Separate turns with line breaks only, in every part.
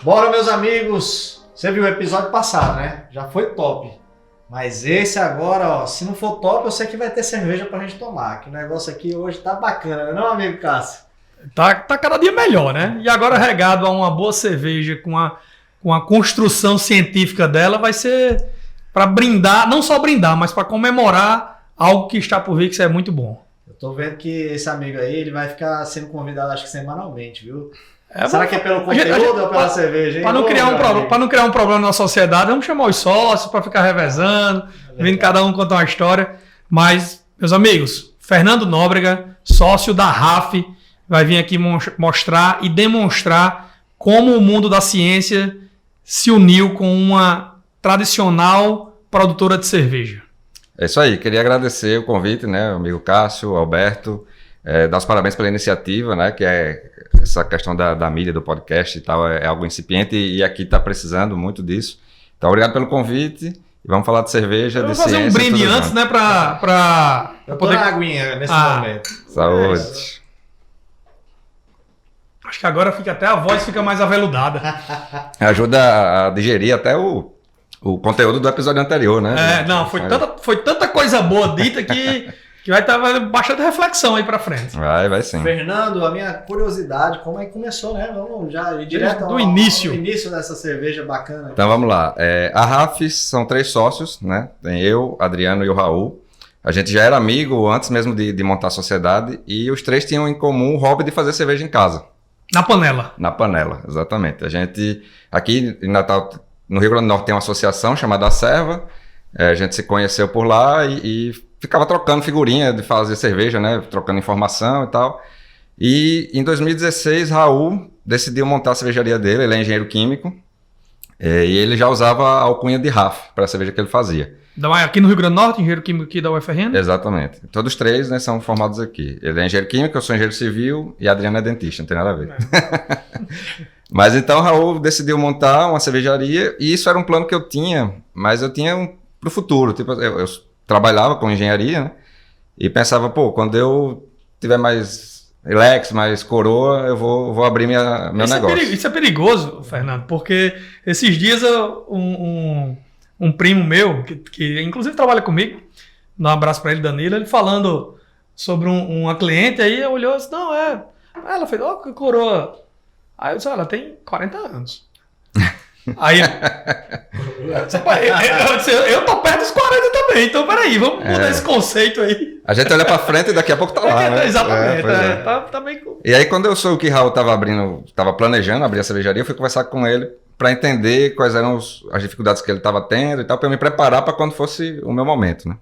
Bora, meus amigos! Você viu o episódio passado, né? Já foi top. Mas esse agora, ó, se não for top, eu sei que vai ter cerveja pra gente tomar. Que o negócio aqui hoje tá bacana, não, amigo Cássio?
Tá cada dia melhor, né? E agora regado a uma boa cerveja com a construção científica dela, vai ser para brindar, não só brindar, mas para comemorar algo que está por vir, que isso é muito bom.
Eu tô vendo que esse amigo aí, ele vai ficar sendo convidado, acho que semanalmente, viu? Será que é pelo conteúdo ou pela cerveja?
Para não criar um problema na sociedade, vamos chamar os sócios para ficar revezando, vindo cada um contar uma história. Mas, meus amigos, Fernando Nóbrega, sócio da RAF, vai vir aqui mostrar e demonstrar como o mundo da ciência se uniu com uma tradicional produtora de cerveja.
É isso aí, queria agradecer o convite, né, amigo Cássio, Alberto, dar os parabéns pela iniciativa, né, que é essa questão da mídia, do podcast e tal, é algo incipiente e aqui está precisando muito disso. Então, obrigado pelo convite e vamos falar de cerveja, de ciência.
Vamos fazer um brinde antes, né, para
poder... na aguinha nesse momento.
Saúde.
Acho que agora até a voz fica mais aveludada.
Ajuda a digerir até o conteúdo do episódio anterior, né?
Foi tanta coisa boa dita que vai estar bastante reflexão aí pra frente.
Vai sim.
Fernando, a minha curiosidade, como é que começou, né? Vamos já ir direto
ao início
dessa cerveja bacana.
Então vamos lá. A RAF são 3 sócios, né? Tem eu, Adriano e o Raul. A gente já era amigo antes mesmo de montar a sociedade e os 3 tinham em comum o hobby de fazer cerveja em casa.
Na panela.
Na panela, exatamente. A gente, aqui em Natal, no Rio Grande do Norte, tem uma associação chamada A Serva. A gente se conheceu por lá e ficava trocando figurinha de fazer cerveja, né? Trocando informação e tal. E em 2016, Raul decidiu montar a cervejaria dele. Ele é engenheiro químico. E ele já usava a alcunha de RAF para a cerveja que ele fazia.
Aqui no Rio Grande do Norte, engenheiro químico aqui da UFRN?
Exatamente. Todos 3, né, são formados aqui. Ele é engenheiro químico, eu sou engenheiro civil e a Adriana é dentista, não tem nada a ver. Mas então Raul decidiu montar uma cervejaria e isso era um plano que eu tinha, mas eu tinha pro futuro. Tipo, eu trabalhava com engenharia, né, e pensava, quando eu tiver mais relax, mais coroa, eu vou abrir meu negócio.
Isso é perigoso, Fernando, porque esses dias um primo meu, que inclusive trabalha comigo, dá um abraço pra ele, Danilo, ele falando sobre uma cliente, aí olhou e disse, não, ela fez, que coroa. Aí eu disse, ela tem 40 anos. Aí eu tô perto dos 40 também, então peraí, vamos mudar esse conceito aí.
A gente olha pra frente e daqui a pouco tá lá, né?
Exatamente, tá bem...
E aí quando eu soube que Raul tava planejando abrir a cervejaria, eu fui conversar com ele para entender quais eram as dificuldades que ele estava tendo e tal, para eu me preparar para quando fosse o meu momento, né?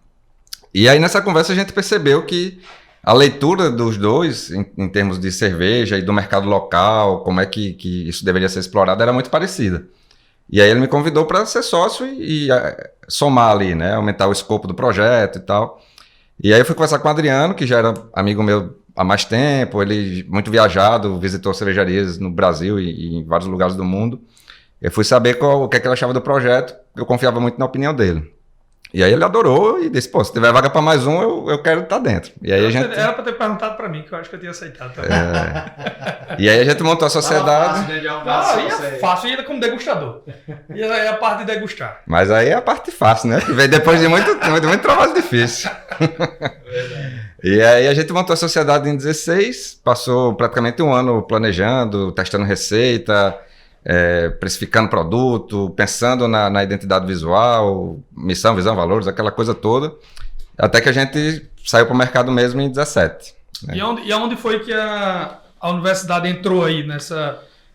E aí nessa conversa a gente percebeu que a leitura dos dois, em termos de cerveja e do mercado local, como é que isso deveria ser explorado, era muito parecida. E aí ele me convidou para ser sócio e somar ali, né? Aumentar o escopo do projeto e tal. E aí eu fui conversar com o Adriano, que já era amigo meu há mais tempo, ele muito viajado, visitou cervejarias no Brasil e em vários lugares do mundo. Eu fui saber o que ele achava do projeto, eu confiava muito na opinião dele. E aí ele adorou e disse, se tiver vaga para mais um, eu quero estar dentro. E aí
Era para ter perguntado para mim, que eu acho que eu tinha aceitado também.
E aí a gente montou a sociedade.
É fácil, e ainda como degustador. E aí a parte de degustar.
Mas aí é a parte fácil, né? Que vem depois de muito trabalho difícil. E aí a gente montou a sociedade em 2016, passou praticamente um ano planejando, testando receita, precificando produto, pensando na identidade visual, missão, visão, valores, aquela coisa toda, até que a gente saiu para o mercado mesmo em 2017. Né?
E aonde foi que a universidade entrou aí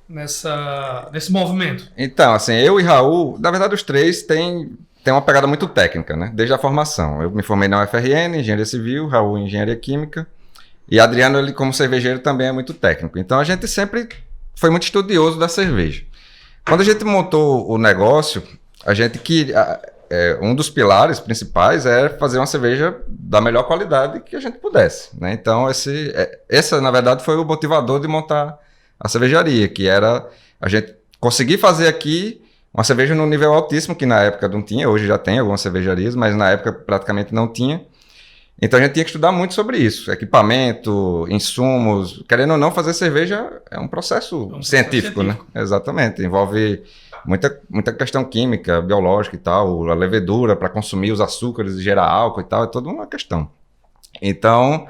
nesse movimento?
Então, assim, eu e Raul, na verdade os 3 têm uma pegada muito técnica, né? Desde a formação. Eu me formei na UFRN, engenharia civil, Raul em engenharia química, e Adriano, ele como cervejeiro também é muito técnico. Então a gente sempre foi muito estudioso da cerveja. Quando a gente montou o negócio, a gente queria... um dos pilares principais é fazer uma cerveja da melhor qualidade que a gente pudesse, né? Então, esse, na verdade, foi o motivador de montar a cervejaria, que era a gente conseguir fazer aqui uma cerveja no nível altíssimo, que na época não tinha, hoje já tem algumas cervejarias, mas na época praticamente não tinha. Então a gente tinha que estudar muito sobre isso. Equipamento, insumos. Querendo ou não, fazer cerveja é um processo científico, né? Exatamente. Envolve muita questão química, biológica e tal. A levedura para consumir os açúcares e gerar álcool e tal. É toda uma questão. Então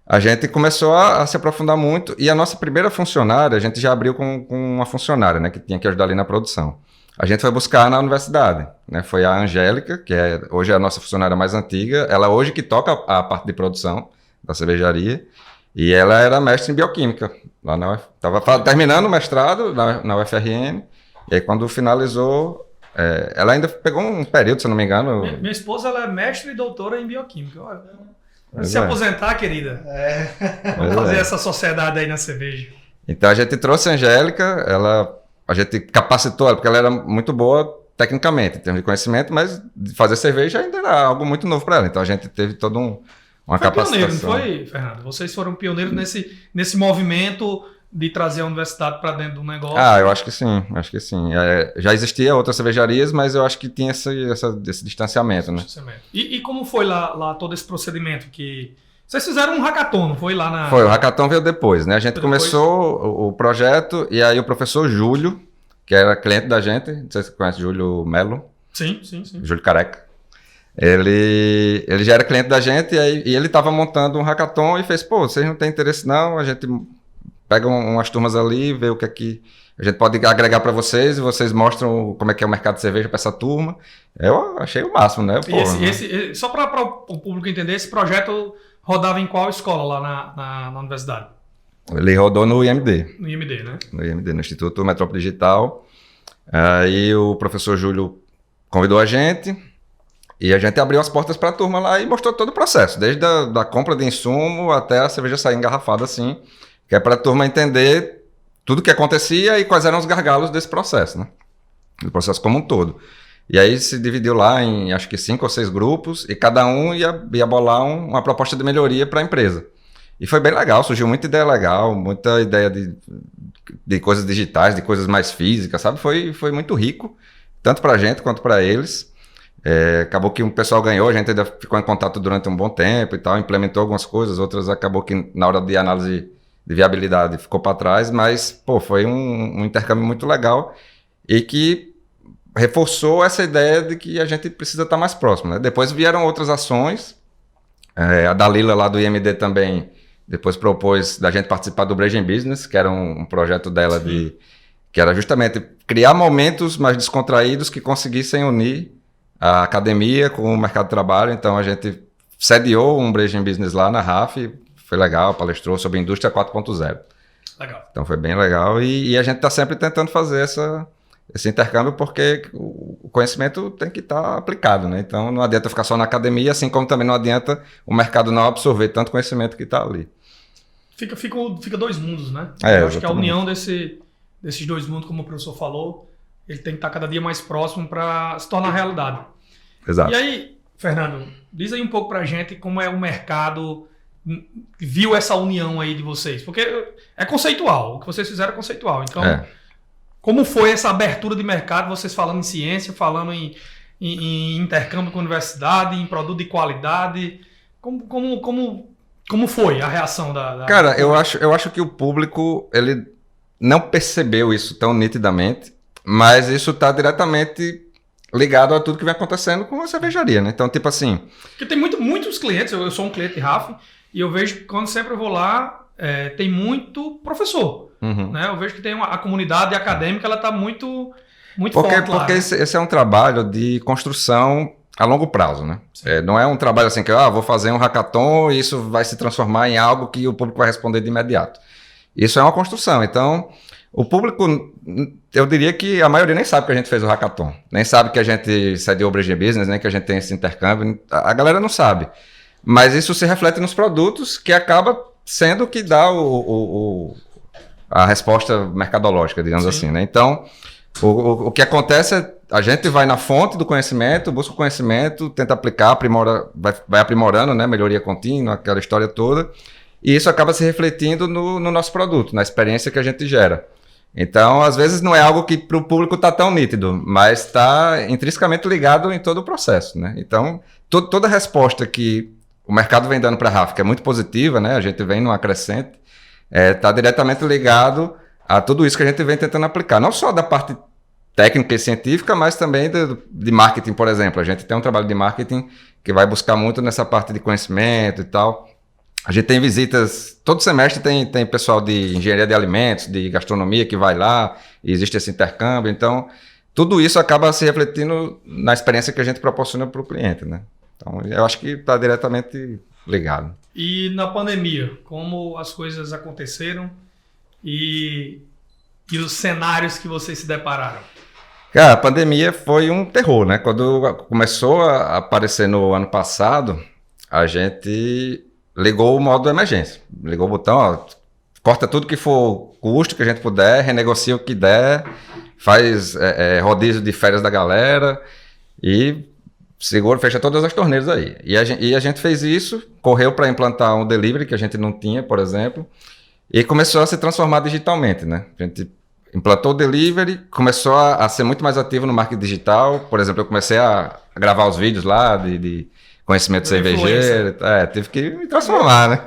a gente começou a se aprofundar muito. E a nossa primeira funcionária, a gente já abriu com uma funcionária, né? Que tinha que ajudar ali na produção. A gente foi buscar na universidade, né? Foi a Angélica, que hoje é a nossa funcionária mais antiga. Ela hoje que toca a parte de produção da cervejaria. E ela era mestre em bioquímica. Estava terminando o mestrado na UFRN. E aí quando finalizou, ela ainda pegou um período, se eu não me engano.
Minha esposa ela é mestre e doutora em bioquímica. Olha, se aposentar, querida. Vamos fazer essa sociedade aí na cerveja.
Então a gente trouxe a Angélica, a gente capacitou ela, porque ela era muito boa tecnicamente, em termos de conhecimento, mas fazer cerveja ainda era algo muito novo para ela. Então a gente teve toda uma capacitação.
Pioneiro, não foi, Fernando? Vocês foram pioneiros nesse movimento de trazer a universidade para dentro do negócio.
Eu acho que sim, já existia outras cervejarias, mas eu acho que tinha esse distanciamento, né?
E como foi lá todo esse procedimento que... Vocês fizeram um hackathon, não foi lá na...
Foi, o hackathon veio depois, né? A gente começou o projeto e aí o professor Júlio, que era cliente da gente, não sei se você conhece Júlio Melo.
Sim.
Júlio Careca. Ele já era cliente da gente e ele estava montando um hackathon e fez, vocês não têm interesse não, a gente pega umas turmas ali, vê o que é que a gente pode agregar para vocês e vocês mostram como é que é o mercado de cerveja para essa turma. Eu achei o máximo, né?
Só para o público entender, esse projeto rodava em qual escola lá na universidade?
Ele rodou no IMD.
No IMD, né?
No IMD, no Instituto Metrópole Digital. Aí o professor Júlio convidou a gente e a gente abriu as portas para a turma lá e mostrou todo o processo, desde da compra de insumo até a cerveja sair engarrafada assim, que é para a turma entender tudo o que acontecia e quais eram os gargalos desse processo, né? Do processo como um todo. E aí se dividiu lá em, acho que 5 ou 6 grupos, e cada um ia bolar uma proposta de melhoria para a empresa. E foi bem legal, surgiu muita ideia legal, muita ideia de coisas digitais, de coisas mais físicas, sabe? Foi muito rico, tanto para a gente quanto para eles. Acabou que o pessoal ganhou, a gente ainda ficou em contato durante um bom tempo e tal, implementou algumas coisas, outras acabou que na hora de análise de viabilidade ficou para trás, mas foi um intercâmbio muito legal e que reforçou essa ideia de que a gente precisa estar mais próximo, né? Depois vieram outras ações, a Dalila lá do IMD também depois propôs da gente participar do Breja Business, que era um projeto dela que era justamente criar momentos mais descontraídos que conseguissem unir a academia com o mercado de trabalho. Então a gente sediou um Breja Business lá na RAF, foi legal, palestrou sobre a indústria 4.0.
Legal.
Então foi bem legal e a gente está sempre tentando fazer esse intercâmbio porque o conhecimento tem que estar aplicado, né? Então não adianta ficar só na academia, assim como também não adianta o mercado não absorver tanto conhecimento que está ali.
Fica dois mundos, né?
Eu
acho que a união desses dois mundos, como o professor falou, ele tem que estar cada dia mais próximo para se tornar realidade.
Exato.
E aí, Fernando, diz aí um pouco pra gente como é o mercado viu essa união aí de vocês, porque é conceitual, o que vocês fizeram é conceitual, então como foi essa abertura de mercado, vocês falando em ciência, falando em intercâmbio com a universidade, em produto de qualidade, como foi a reação da...
Cara, eu acho que o público, ele não percebeu isso tão nitidamente, mas isso está diretamente ligado a tudo que vem acontecendo com a cervejaria, né? Então, tipo assim...
Porque tem muitos clientes, eu sou um cliente RAF, e eu vejo que quando sempre eu vou lá, tem muito professor, né? Eu vejo que tem a comunidade acadêmica, ela está muito forte lá.
Porque esse é um trabalho de construção a longo prazo, né? Não é um trabalho assim que vou fazer um hackathon e isso vai se transformar em algo que o público vai responder de imediato. Isso é uma construção. Então, o público, eu diria que a maioria nem sabe que a gente fez o hackathon, nem sabe que a gente sediou o Breja Business, nem que a gente tem esse intercâmbio. A galera não sabe. Mas isso se reflete nos produtos, que acaba sendo o que dá a resposta mercadológica, digamos assim, né? Então, o que acontece é a gente vai na fonte do conhecimento, busca o conhecimento, tenta aplicar, vai aprimorando, né? Melhoria contínua, aquela história toda. E isso acaba se refletindo no nosso produto, na experiência que a gente gera. Então, às vezes não é algo que para o público está tão nítido, mas está intrinsecamente ligado em todo o processo, né? Então, toda resposta que o mercado vem dando para a Rafa, que é muito positiva, né? A gente vem numa crescente, está diretamente ligado a tudo isso que a gente vem tentando aplicar. Não só da parte técnica e científica, mas também de marketing, por exemplo. A gente tem um trabalho de marketing que vai buscar muito nessa parte de conhecimento e tal. A gente tem visitas, todo semestre tem pessoal de engenharia de alimentos, de gastronomia que vai lá, e existe esse intercâmbio. Então, tudo isso acaba se refletindo na experiência que a gente proporciona para o cliente, né? Então, eu acho que está diretamente ligado.
E na pandemia, como as coisas aconteceram e os cenários que vocês se depararam?
Cara, a pandemia foi um terror, né? Quando começou a aparecer no ano passado, a gente ligou o modo emergência. Ligou o botão, ó, corta tudo que for custo que a gente puder, renegocia o que der, faz rodízio de férias da galera e segura, fecha todas as torneiras aí. E a gente fez isso, correu para implantar um delivery que a gente não tinha, por exemplo, e começou a se transformar digitalmente, né? A gente implantou o delivery, começou a ser muito mais ativo no marketing digital. Por exemplo, eu comecei a gravar os vídeos lá de conhecimento cervejeiro. Tive que me transformar, né?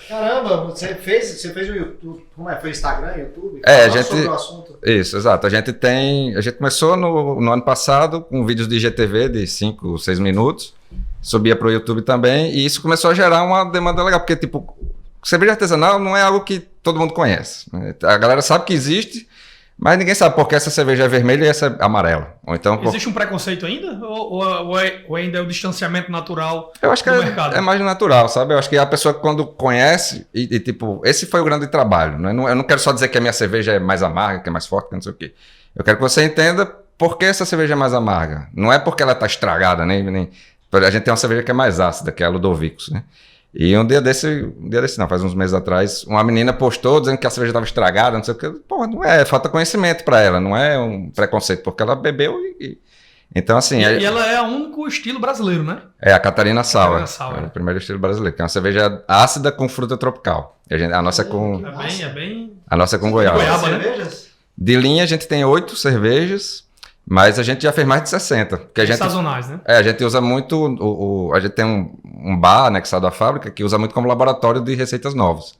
Caramba, você fez o YouTube, como é? Foi Instagram, YouTube?
A gente...
sobre o assunto.
Isso, exato. A gente começou no ano passado com vídeos de IGTV de 5, 6 minutos, subia para o YouTube também, e isso começou a gerar uma demanda legal, porque, tipo, cerveja artesanal não é algo que todo mundo conhece, né? A galera sabe que existe, mas ninguém sabe por que essa cerveja é vermelha e essa é amarela. Ou então,
existe um preconceito ainda? Ou ainda é o distanciamento natural
eu acho que
do mercado?
É mais natural, sabe? Eu acho que a pessoa quando conhece, tipo, esse foi o grande trabalho, né? Eu não quero só dizer que a minha cerveja é mais amarga, que é mais forte, que não sei o quê. Eu quero que você entenda por que essa cerveja é mais amarga. Não é porque ela está estragada, nem... A gente tem uma cerveja que é mais ácida, que é a Ludovicus, né? E um dia desse não, faz uns meses atrás, uma menina postou dizendo que a cerveja estava estragada, não sei o que. Pô, não é, falta conhecimento para ela, não é um preconceito, porque ela bebeu Então, assim...
E ela é o único estilo brasileiro, né?
É a Catarina Sour. É o
É.
primeiro estilo brasileiro, que é uma cerveja ácida com fruta tropical. A nossa é com... A nossa é com goiaba.
Goiaba, né?
Cervejas?
De linha, a gente tem 8 cervejas, mas a gente já fez mais de 60. Porque a gente,
sazonais, né?
a gente usa muito... A gente tem um bar anexado à fábrica que usa muito como laboratório de receitas novas.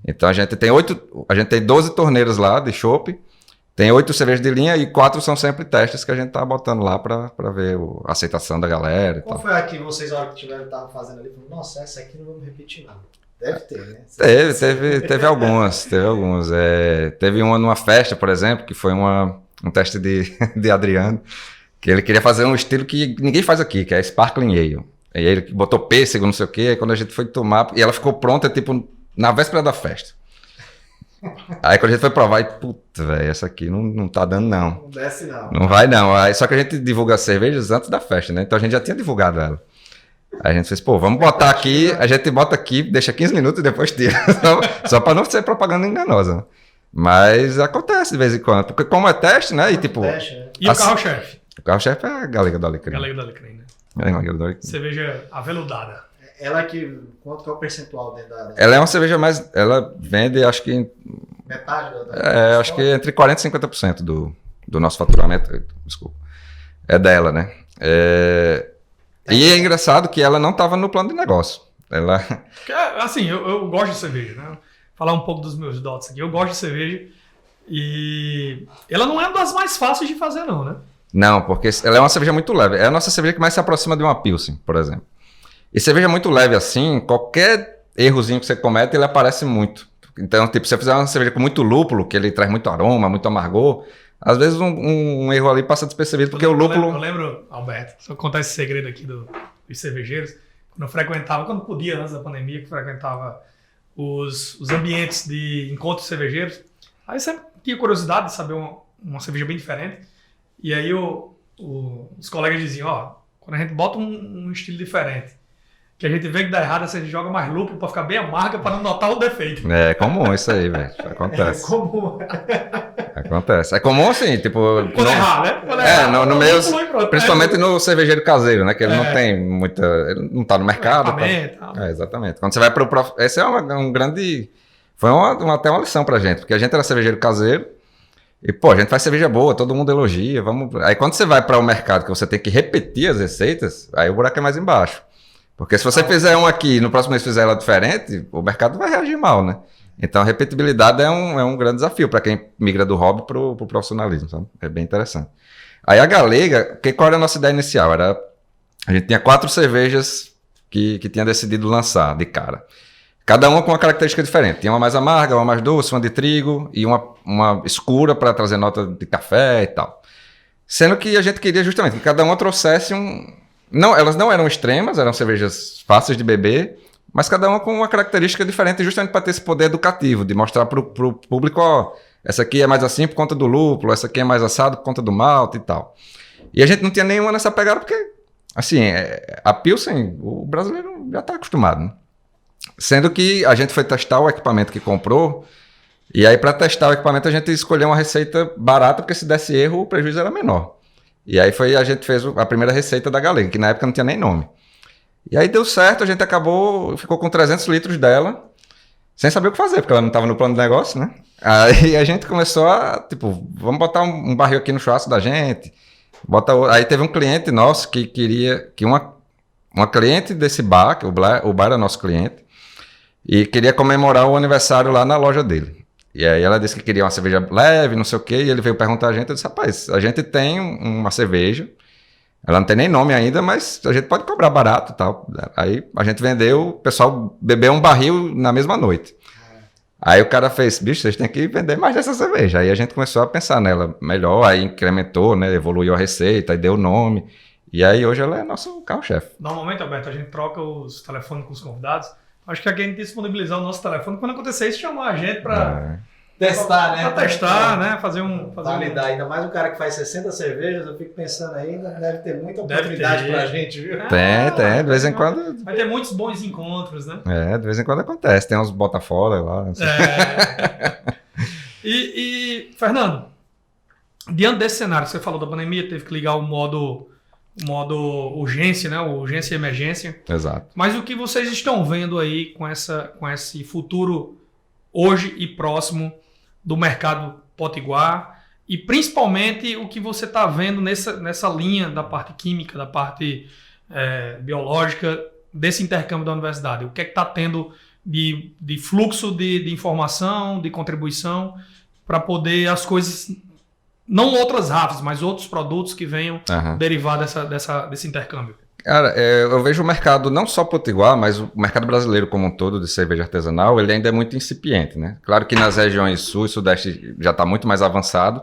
Então a gente tem 12 torneiras lá de chopp, tem 8 cervejas de linha e 4 são sempre testes que a gente tá botando lá para ver a aceitação da galera e
Qual
tal.
foi a que vocês, na hora que estavam fazendo ali, falaram, nossa, essa aqui não vamos repetir não. Deve ter, né?
Teve algumas. Teve uma numa festa, por exemplo, que foi um teste de Adriano, que ele queria fazer um estilo que ninguém faz aqui, que é Sparkling Ale. E ele botou pêssego, não sei o quê, aí quando a gente foi tomar, e ela ficou pronta, tipo, na véspera da festa. Aí quando a gente foi provar, puta, velho, essa aqui não tá dando não.
Não desce não.
Não vai não. Aí, só que a gente divulga as cervejas antes da festa, né? Então a gente já tinha divulgado ela. Aí a gente fez, pô, vamos botar aqui, a gente bota aqui, deixa 15 minutos e depois tira. Só pra não ser propaganda enganosa, né? Mas acontece de vez em quando, porque como é teste, né? E tipo...
Teste, né?
E o carro-chefe?
O carro-chefe é a Galega do Alecrim.
Galega do Alecrim, né?
Galega do Alecrim.
Cerveja aveludada.
Ela que... Quanto que é o percentual dentro da...
Ela é uma cerveja mais... Ela vende, acho que...
Metade da...
acho que entre 40% e 50% do nosso faturamento. Desculpa. É dela, né? E é engraçado que ela não estava no plano de negócio. Ela...
Assim, eu gosto de cerveja, né? Falar um pouco dos meus dotes aqui. Eu gosto de cerveja e ela não é uma das mais fáceis de fazer, não, né?
Não, porque ela é uma cerveja muito leve. É a nossa cerveja que mais se aproxima de uma Pilsen, por exemplo. E cerveja muito leve assim, qualquer errozinho que você comete, ele aparece muito. Então, tipo, se você fizer uma cerveja com muito lúpulo, que ele traz muito aroma, muito amargor, às vezes um erro ali passa despercebido, porque o lúpulo...
Eu lembro, Alberto, só contar esse segredo aqui dos cervejeiros, quando podia, antes da pandemia, que frequentava os ambientes de encontros cervejeiros, aí sempre tinha curiosidade de saber uma cerveja bem diferente, e aí os colegas diziam, ó, quando a gente bota um estilo diferente, que a gente vê que dá errado, você joga mais lúpulo pra ficar bem amarga, pra não notar o defeito.
É comum isso aí, velho. Acontece.
É comum.
Acontece. É comum assim, tipo...
Quando errar, né? Quando errar,
no meio...
lúpulo e pronto.
Principalmente no cervejeiro caseiro, né? Que ele não tem muita... Ele não tá no mercado. Exatamente. Quando você vai pro... Esse é um grande... Foi até uma lição pra gente, porque a gente era cervejeiro caseiro e, pô, a gente faz cerveja boa, todo mundo elogia, vamos... Aí quando você vai para o mercado que você tem que repetir as receitas, aí o buraco é mais embaixo. Porque se você fizer um aqui e no próximo mês fizer ela diferente, o mercado vai reagir mal, né? Então a repetibilidade é um grande desafio para quem migra do hobby para o profissionalismo, sabe? É bem interessante. Aí a Galega, qual era a nossa ideia inicial? A gente tinha 4 cervejas que tinha decidido lançar de cara. Cada uma com uma característica diferente. Tinha uma mais amarga, uma mais doce, uma de trigo e uma escura para trazer nota de café e tal. Sendo que a gente queria justamente que cada uma trouxesse Não, elas não eram extremas, eram cervejas fáceis de beber, mas cada uma com uma característica diferente, justamente para ter esse poder educativo, de mostrar para o público, ó, essa aqui é mais assim por conta do lúpulo, essa aqui é mais assado por conta do malte e tal. E a gente não tinha nenhuma nessa pegada, porque, assim, a Pilsen, o brasileiro já está acostumado, né? Sendo que a gente foi testar o equipamento que comprou, e aí para testar o equipamento a gente escolheu uma receita barata, porque se desse erro o prejuízo era menor. E aí a gente fez a primeira receita da Galega, que na época não tinha nem nome. E aí deu certo, a gente ficou com 300 litros dela, sem saber o que fazer, porque ela não estava no plano de negócio, né? Aí a gente começou vamos botar um barril aqui no churrasco da gente. Aí teve um cliente nosso que queria, que uma cliente desse bar, que o bar era nosso cliente, e queria comemorar o aniversário lá na loja dele. E aí ela disse que queria uma cerveja leve, não sei o quê, e ele veio perguntar a gente, eu disse, rapaz, a gente tem uma cerveja, ela não tem nem nome ainda, mas a gente pode cobrar barato e tal. Aí a gente vendeu, o pessoal bebeu um barril na mesma noite. Aí o cara fez, bicho, vocês têm que vender mais dessa cerveja. Aí a gente começou a pensar nela melhor, aí incrementou, né, evoluiu a receita, aí deu o nome. E aí hoje ela é nosso carro-chefe.
Normalmente, Alberto, a gente troca os telefones com os convidados. Acho que alguém tem que disponibilizar o nosso telefone. Quando acontecer isso, chamar a gente para
testar, né?
Para testar, né? Fazer
validar. Ainda mais o cara que faz 60 cervejas, eu fico pensando ainda, deve ter muita oportunidade pra gente, viu?
Tem, de vez em quando.
Vai ter muitos bons encontros, né?
De vez em quando acontece. Tem uns bota fora lá.
E, Fernando, diante desse cenário que você falou da pandemia, teve que ligar o modo urgência, né? Urgência e emergência.
Exato.
Mas o que vocês estão vendo aí com esse futuro hoje e próximo do mercado potiguar e principalmente o que você está vendo nessa linha da parte química, da parte biológica, desse intercâmbio da universidade? O que é que está tendo de fluxo de informação, de contribuição para poder as coisas... Não outras rafas, mas outros produtos que venham derivar desse intercâmbio.
Cara, eu vejo o mercado, não só potiguar, mas o mercado brasileiro como um todo de cerveja artesanal, ele ainda é muito incipiente, né? Claro que nas regiões sul e sudeste já está muito mais avançado,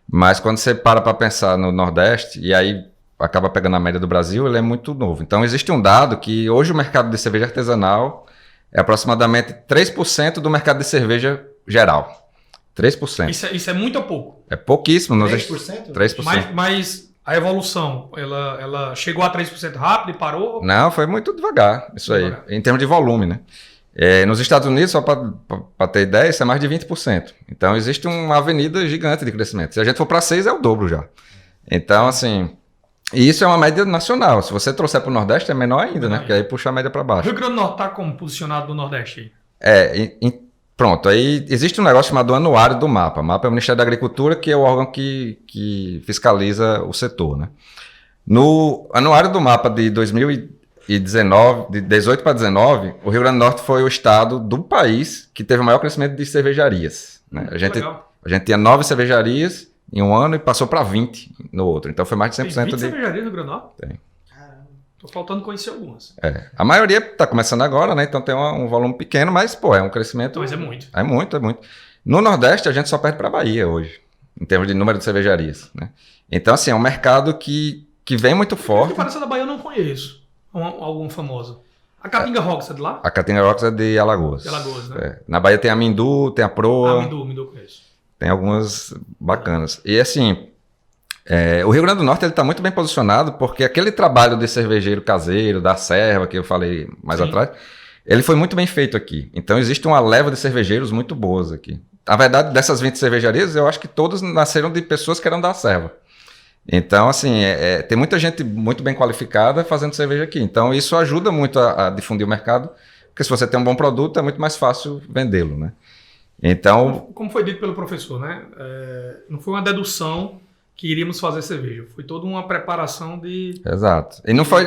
mas quando você para pensar no nordeste, e aí acaba pegando a média do Brasil, ele é muito novo. Então existe um dado que hoje o mercado de cerveja artesanal é aproximadamente 3% do mercado de cerveja geral. 3%.
Isso é muito ou pouco?
É pouquíssimo.
3%?
3%.
Mas a evolução, ela chegou a 3% rápido e parou?
Não, foi muito devagar, isso aí, em termos de volume, né? Nos Estados Unidos, só para ter ideia, isso é mais de 20%. Então, existe uma avenida gigante de crescimento. Se a gente for para 6%, é o dobro já. Então, assim... E isso é uma média nacional. Se você trouxer para o Nordeste, é menor ainda, né? Porque aí puxa a média para baixo.
O Rio Grande do Norte está como posicionado no Nordeste aí?
Pronto, aí existe um negócio chamado Anuário do MAPA. O MAPA é o Ministério da Agricultura, que é o órgão que fiscaliza o setor, né? No Anuário do MAPA de 2019, de 18 para 19, o Rio Grande do Norte foi o estado do país que teve o maior crescimento de cervejarias, né? A gente tinha 9 cervejarias em um ano e passou para 20 no outro. Então foi mais de 100%
Tem 20 cervejarias no Rio Grande do Norte?
Tem.
Tô faltando conhecer algumas.
A maioria está começando agora, né? Então tem um volume pequeno, mas, é um crescimento...
Mas é muito.
É muito. No Nordeste, a gente só perde para a Bahia hoje, em termos de número de cervejarias, né? Então, assim, é um mercado que vem muito forte.
Que parece da Bahia eu não conheço. Algum famoso. A Caatinga Rocks é de lá?
A Caatinga Rocks é de Alagoas.
De Alagoas, né?
Na Bahia tem a Mindu, tem a Proa.
Mindu conheço.
Tem algumas bacanas. E, assim... o Rio Grande do Norte está muito bem posicionado porque aquele trabalho de cervejeiro caseiro, da serva, que eu falei mais atrás, ele foi muito bem feito aqui. Então existe uma leva de cervejeiros muito boas aqui. Na verdade, dessas 20 cervejarias, eu acho que todas nasceram de pessoas que eram da serva. Então, assim, tem muita gente muito bem qualificada fazendo cerveja aqui. Então isso ajuda muito a difundir o mercado, porque se você tem um bom produto, é muito mais fácil vendê-lo, né? Então... Como
foi dito pelo professor, né? Não foi uma dedução que iríamos fazer cerveja. Foi toda uma preparação de...
Exato. E não foi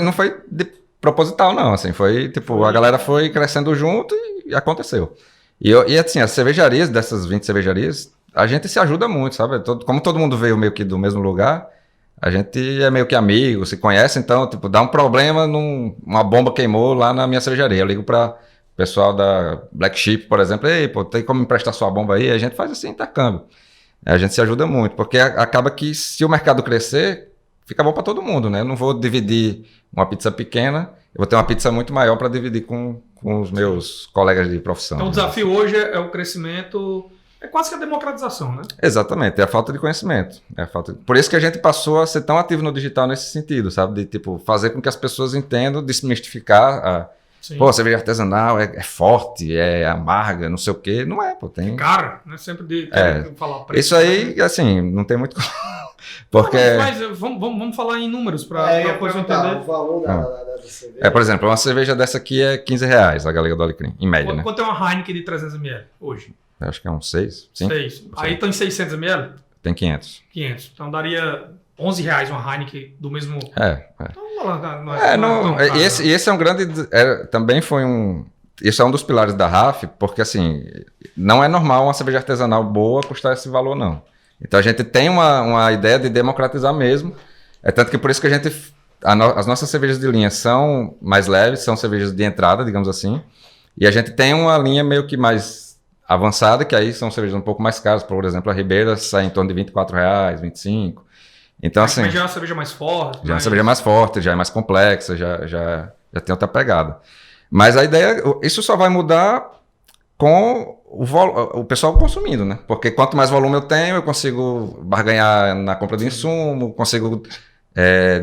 proposital, não, assim, foi, tipo, a galera foi crescendo junto e aconteceu. E assim, as cervejarias, dessas 20 cervejarias, a gente se ajuda muito, sabe? Como todo mundo veio meio que do mesmo lugar, a gente é meio que amigo, se conhece, então, tipo, dá um problema, uma bomba queimou lá na minha cervejaria. Eu ligo para o pessoal da Black Sheep, por exemplo, ei, pô, tem como emprestar sua bomba aí? A gente faz assim, intercâmbio. A gente se ajuda muito, porque acaba que se o mercado crescer, fica bom para todo mundo, né? Eu não vou dividir uma pizza pequena, eu vou ter uma pizza muito maior para dividir com os meus colegas de profissão.
Então o desafio hoje é o crescimento, é quase que a democratização, né?
Exatamente, é a falta de conhecimento. Por isso que a gente passou a ser tão ativo no digital nesse sentido, sabe? De tipo, fazer com que as pessoas entendam, desmistificar pô, cerveja artesanal é forte, é amarga, não sei o quê. Não é, pô, tem...
Cara, né? Sempre de falar preço.
Isso aí, assim, não tem muito... Porque...
Mas vamos falar em números para depois eu entender.
O valor da cerveja.
Por exemplo, uma cerveja dessa aqui é R$15, a Galega do Alecrim, em média, né?
Quanto é uma Heineken de 300ml hoje?
Eu acho que é uns 6, 5.
6. Aí estão em 600ml?
Tem 500.
500. Então daria R$11 uma Heineken do mesmo... Então,
esse é um grande... também foi um... Isso é um dos pilares da RAF, porque assim, não é normal uma cerveja artesanal boa custar esse valor, não. Então a gente tem uma ideia de democratizar mesmo. É tanto que por isso que a gente... As nossas cervejas de linha são mais leves, são cervejas de entrada, digamos assim. E a gente tem uma linha meio que mais avançada, que aí são cervejas um pouco mais caras. Por exemplo, a Ribeira sai em torno de R$24, 25. Então, assim,
mas já é uma cerveja mais forte.
Já é uma cerveja mais forte, já é mais complexa, já tem outra pegada. Mas a ideia, isso só vai mudar com o pessoal consumindo, né? Porque quanto mais volume eu tenho, eu consigo barganhar na compra de insumo, consigo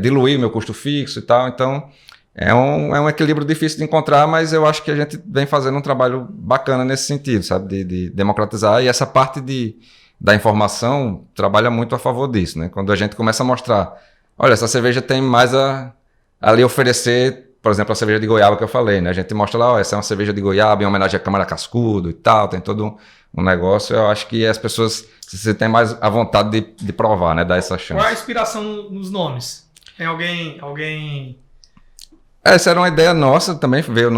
diluir o meu custo fixo e tal. Então, é um equilíbrio difícil de encontrar, mas eu acho que a gente vem fazendo um trabalho bacana nesse sentido, sabe? De democratizar. E essa parte da informação trabalha muito a favor disso, né? Quando a gente começa a mostrar, olha, essa cerveja tem mais ali oferecer, por exemplo, a cerveja de goiaba que eu falei, né? A gente mostra lá, ó, essa é uma cerveja de goiaba em homenagem à Câmara Cascudo e tal, tem todo um negócio. Eu acho que as pessoas se têm mais a vontade de provar, né? Dar essa chance.
Qual é a inspiração nos nomes? Tem alguém...
Essa era uma ideia nossa, também veio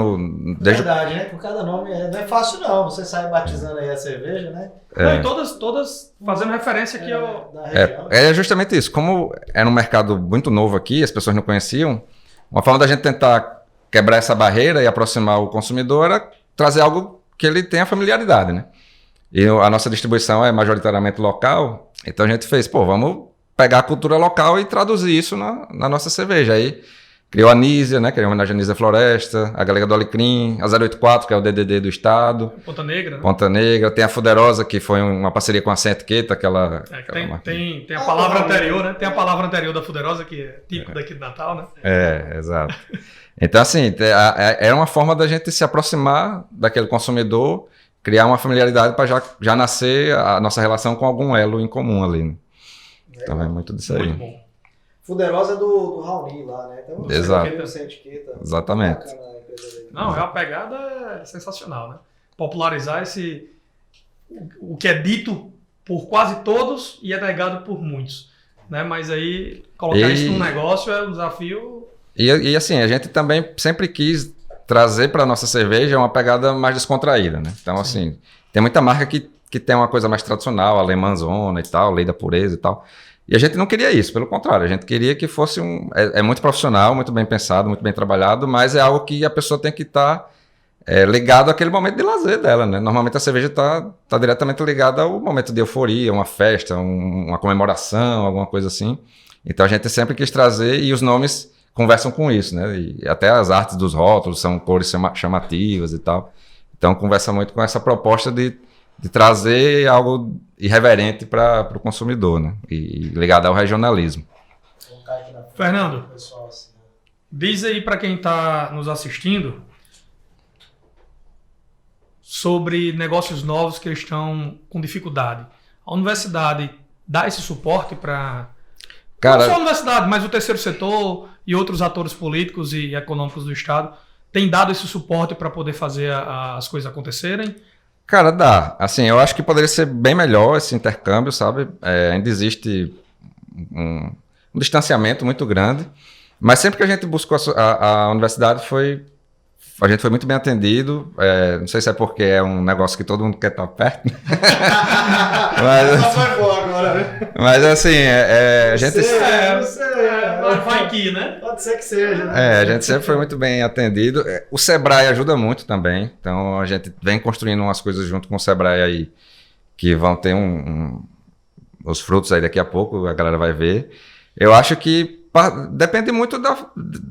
Verdade, né? Com cada nome não é fácil não, você sai batizando aí a cerveja, né?
Não, e todas fazendo referência aqui ao...
Da região.
É justamente isso. Como era um mercado muito novo aqui, as pessoas não conheciam, uma forma da gente tentar quebrar essa barreira e aproximar o consumidor era trazer algo que ele tenha familiaridade, né? E a nossa distribuição é majoritariamente local, então a gente fez, vamos pegar a cultura local e traduzir isso na nossa cerveja. Aí criou a Nísia, né? Que é uma homenagem à Nísia Floresta, a Galega do Alecrim, a 084, que é o DDD do estado.
Ponta Negra. Né?
Ponta Negra. Tem a Fuderosa, que foi uma parceria com a Sem Etiqueta, aquela
tem a palavra anterior, né? Tem a palavra anterior da Fuderosa, que é típico daqui de Natal, né?
Exato. Então, assim, é uma forma da gente se aproximar daquele consumidor, criar uma familiaridade para já nascer a nossa relação com algum elo em comum ali, né? Então é muito disso aí.
Muito bom.
Fuderosa do Raoni lá, né? Então,
Exato.
Sem etiqueta.
Exatamente.
Bacana a empresa dele.
Não, a pegada sensacional, né? Popularizar o que é dito por quase todos e é negado por muitos, né? Mas aí colocar isso num negócio é um desafio.
E assim, a gente também sempre quis trazer para nossa cerveja uma pegada mais descontraída, né? Então, assim, tem muita marca que tem uma coisa mais tradicional, alemãzona e tal, lei da pureza e tal. E a gente não queria isso, pelo contrário, a gente queria que fosse é muito profissional, muito bem pensado, muito bem trabalhado, mas é algo que a pessoa tem que estar ligado àquele momento de lazer dela, né? Normalmente a cerveja está diretamente ligada ao momento de euforia, uma festa, uma comemoração, alguma coisa assim. Então a gente sempre quis trazer e os nomes conversam com isso, né? E até as artes dos rótulos são cores chamativas e tal. Então conversa muito com essa proposta de trazer algo irreverente para o consumidor, né? E ligado ao regionalismo.
Fernando, diz aí para quem está nos assistindo sobre negócios novos que estão com dificuldade. A universidade dá esse suporte para... Não só a universidade, mas o terceiro setor e outros atores políticos e econômicos do Estado têm dado esse suporte para poder fazer as coisas acontecerem?
Cara, dá. Assim, eu acho que poderia ser bem melhor esse intercâmbio, sabe? Ainda existe um distanciamento muito grande, Mas sempre que a gente buscou a universidade, a gente foi muito bem atendido. Não sei se é porque é um negócio que todo mundo quer estar perto.
Mas foi boa agora, né?
Mas assim, a gente...
Vai aqui, né?
Pode ser que seja. Né?
A gente sempre foi muito bem atendido. O Sebrae ajuda muito também. Então, a gente vem construindo umas coisas junto com o Sebrae aí, que vão ter os frutos aí daqui a pouco, a galera vai ver. Eu acho que depende muito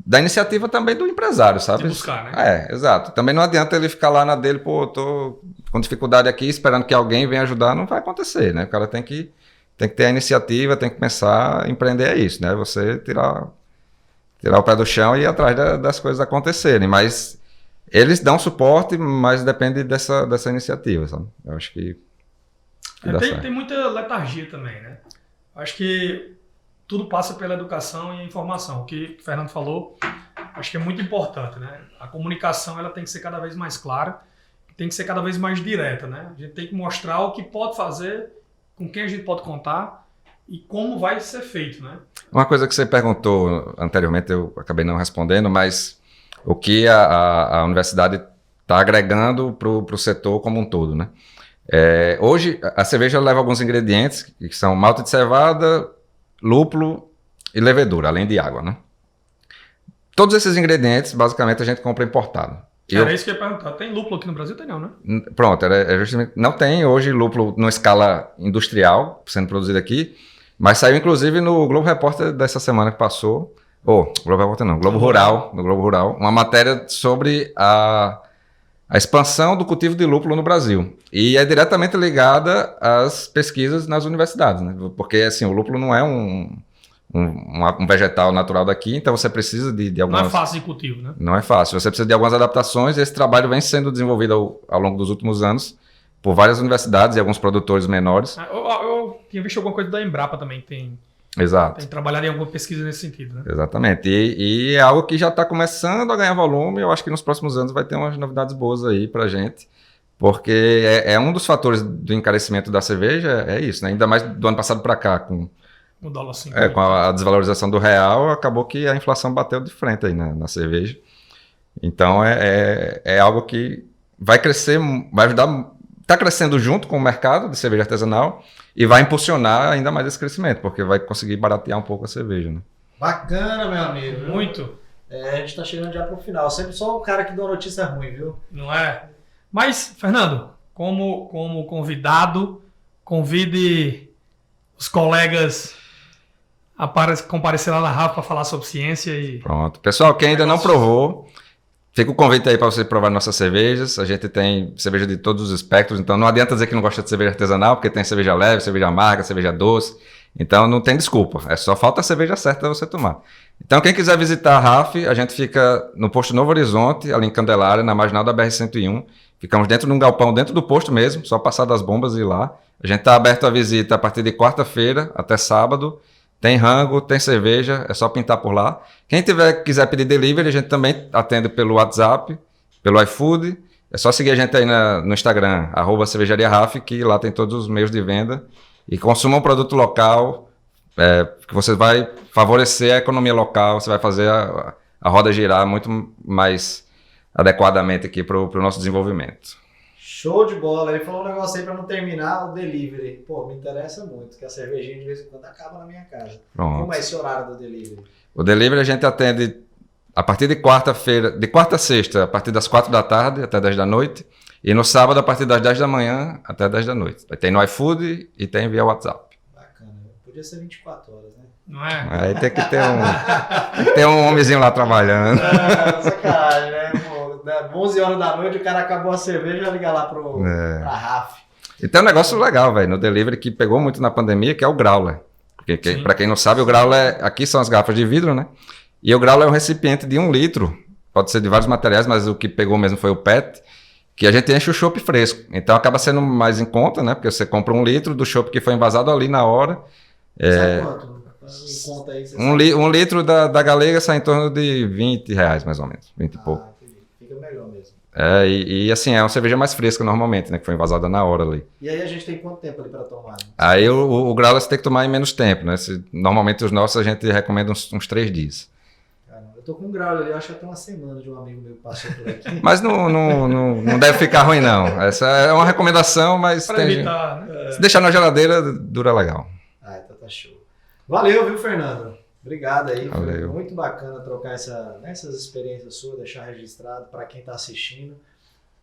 da iniciativa também do empresário, sabe?
De buscar, né?
Exato. Também não adianta ele ficar lá na dele, tô com dificuldade aqui, esperando que alguém venha ajudar, não vai acontecer, né? O cara tem que ter a iniciativa, tem que pensar, empreender é isso, né? Você tirar o pé do chão e ir atrás das coisas acontecerem, mas eles dão suporte, mas depende dessa iniciativa, sabe? Eu acho que
tem muita letargia também, né? Acho que tudo passa pela educação e informação. O que o Fernando falou, acho que é muito importante, né? A comunicação ela tem que ser cada vez mais clara, tem que ser cada vez mais direta, né? A gente tem que mostrar o que pode fazer, com quem a gente pode contar e como vai ser feito, né?
Uma coisa que você perguntou anteriormente, eu acabei não respondendo, mas o que a universidade está agregando para o setor como um todo, né? Hoje, a cerveja leva alguns ingredientes, que são malta de cevada, lúpulo e levedura, além de água, né? Todos esses ingredientes, basicamente, a gente compra importado.
Era isso que eu ia perguntar. Tem lúpulo aqui no Brasil? Tem não, né?
Pronto, justamente, não tem hoje lúpulo numa escala industrial sendo produzido aqui, mas saiu inclusive no Globo Repórter dessa semana que passou, Globo Repórter não, Globo Rural, no Globo Rural, uma matéria sobre a expansão do cultivo de lúpulo no Brasil. E é diretamente ligada às pesquisas nas universidades, né? Porque assim, o lúpulo não é um vegetal natural daqui, então você precisa de algumas...
Não é fácil de cultivo, né?
Não é fácil. Você precisa de algumas adaptações e esse trabalho vem sendo desenvolvido ao longo dos últimos anos por várias universidades e alguns produtores menores.
Eu tinha visto alguma coisa da Embrapa também, tem trabalhado em alguma pesquisa nesse sentido, né?
Exatamente. E é algo que já está começando a ganhar volume. Eu acho que nos próximos anos vai ter umas novidades boas aí para a gente, porque é um dos fatores do encarecimento da cerveja, é isso, né? Ainda mais do ano passado para cá, com
o dólar assim,
com a desvalorização do real, acabou que a inflação bateu de frente aí na cerveja. Então é algo que vai crescer, vai ajudar, está crescendo junto com o mercado de cerveja artesanal e vai impulsionar ainda mais esse crescimento, porque vai conseguir baratear um pouco a cerveja, né?
Bacana, meu amigo.
Muito.
A gente está chegando já para o final. Sempre só o cara que dá notícia ruim, viu?
Não é? Mas, Fernando, como convidado, convide os colegas a comparecer lá na Rafa para falar sobre ciência e...
Pronto. Pessoal, quem ainda não provou, fica o convite aí para você provar nossas cervejas. A gente tem cerveja de todos os espectros, então não adianta dizer que não gosta de cerveja artesanal, porque tem cerveja leve, cerveja amarga, cerveja doce. Então não tem desculpa, só falta a cerveja certa para você tomar. Então quem quiser visitar a RAF, a gente fica no posto Novo Horizonte, ali em Candelária, na marginal da BR-101. Ficamos dentro de um galpão, dentro do posto mesmo, só passar das bombas e ir lá. A gente está aberto à visita a partir de quarta-feira até sábado. Tem rango, tem cerveja, é só pintar por lá. Quem quiser pedir delivery, a gente também atende pelo WhatsApp, pelo iFood. É só seguir a gente aí no Instagram, @cervejariaraf, que lá tem todos os meios de venda. E consuma um produto local, que você vai favorecer a economia local, você vai fazer a roda girar muito mais adequadamente aqui para o nosso desenvolvimento.
Show de bola. Ele falou um negócio aí para não terminar, o delivery. Pô, me interessa muito, que a cervejinha de vez em quando acaba na minha casa.
Pronto.
Como é esse horário do delivery?
O delivery a gente atende a partir de quarta-feira, de quarta a sexta, a partir das 4 da tarde até 10 da noite. E no sábado, a partir das 10 da manhã até 10 da noite. Tem no iFood e tem via WhatsApp.
Bacana. Podia ser 24 horas, né?
Não é?
Aí tem que ter um homenzinho lá trabalhando.
Sacanagem, né? 11 horas da noite, o cara acabou a cerveja, liga lá pra RAF.
E tem um negócio legal, velho, no delivery que pegou muito na pandemia, que é o growler. Porque, pra quem não sabe, o growler, aqui são as garrafas de vidro, né? E o growler é um recipiente de 1 litro. Pode ser de vários materiais, mas o que pegou mesmo foi o PET, que a gente enche o chopp fresco. Então acaba sendo mais em conta, né? Porque você compra 1 litro do chopp que foi envasado ali na hora.
Sabe quanto? Em conta aí,
um litro da Galega sai em torno de R$20, mais ou menos. 20 e pouco.
Fica melhor mesmo.
E assim, é uma cerveja mais fresca normalmente, né? Que foi envasada na hora ali.
E aí a gente tem quanto tempo ali para tomar?
Aí o growler você tem que tomar em menos tempo, né? Normalmente os nossos a gente recomenda uns 3 dias.
Eu tô com um grau ali, eu acho que até uma semana de um amigo meu que passou por aqui.
Mas não deve ficar ruim, não. Essa é uma recomendação, mas
Para evitar, né?
se deixar na geladeira, dura legal.
Ah, então tá show. Valeu, viu, Fernando? Obrigado aí.
Valeu.
Foi muito bacana trocar essas experiências suas, deixar registrado para quem tá assistindo.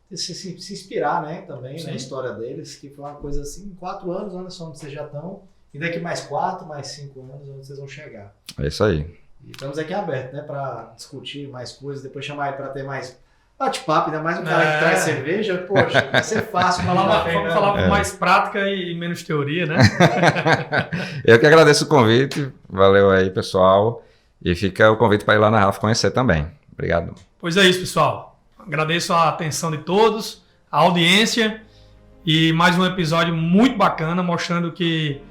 E se inspirar, né, também na história deles, que foi uma coisa assim, em 4 anos, olha só onde vocês já estão, e daqui mais 4, mais 5 anos, onde vocês vão chegar.
É isso aí.
E estamos aqui abertos, né, para discutir mais coisas, depois chamar ele para ter mais bate-papo, ainda mais um cara que traz cerveja, poxa, vai ser fácil falar
Vamos falar mais prática e menos teoria, né?
Eu que agradeço o convite, valeu aí, pessoal, e fica o convite para ir lá na Rafa conhecer também. Obrigado.
Pois é isso, pessoal. Agradeço a atenção de todos, a audiência e mais um episódio muito bacana, mostrando que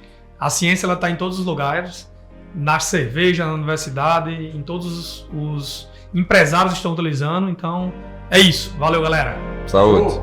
a ciência está em todos os lugares, na cerveja, na universidade, em todos os empresários estão utilizando. Então, é isso. Valeu, galera.
Saúde.